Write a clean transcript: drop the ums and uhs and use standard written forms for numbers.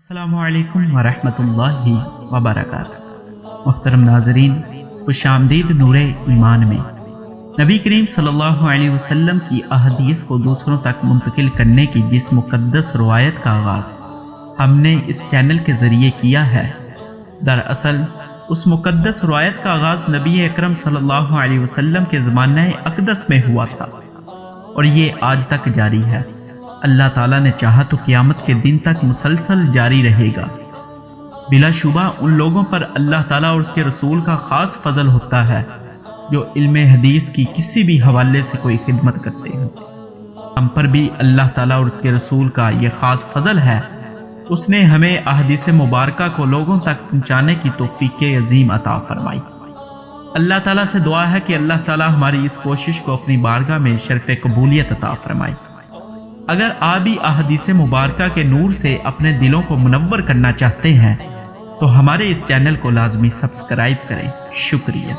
السلام علیکم ورحمۃ اللہ وبرکاتہ۔ محترم ناظرین، خوش آمدید نور ایمان میں نبی کریم صلی اللہ علیہ وسلم کی احادیث کو دوسروں تک منتقل کرنے کی جس مقدس روایت کا آغاز ہم نے اس چینل کے ذریعے کیا ہے، دراصل اس مقدس روایت کا آغاز نبی اکرم صلی اللہ علیہ وسلم کے زمانہ اقدس میں ہوا تھا اور یہ آج تک جاری ہے۔ اللہ تعالی نے چاہا تو قیامت کے دن تک مسلسل جاری رہے گا۔ بلا شبہ ان لوگوں پر اللہ تعالیٰ اور اس کے رسول کا خاص فضل ہوتا ہے جو علم حدیث کی کسی بھی حوالے سے کوئی خدمت کرتے ہیں۔ ہم پر بھی اللہ تعالیٰ اور اس کے رسول کا یہ خاص فضل ہے، اس نے ہمیں احادیث مبارکہ کو لوگوں تک پہنچانے کی توفیق عظیم عطا فرمائی۔ اللہ تعالیٰ سے دعا ہے کہ اللہ تعالیٰ ہماری اس کوشش کو اپنی بارگاہ میں شرف قبولیت عطا فرمائے۔ اگر آپ بھی احادیث مبارکہ کے نور سے اپنے دلوں کو منور کرنا چاہتے ہیں تو ہمارے اس چینل کو لازمی سبسکرائب کریں۔ شکریہ۔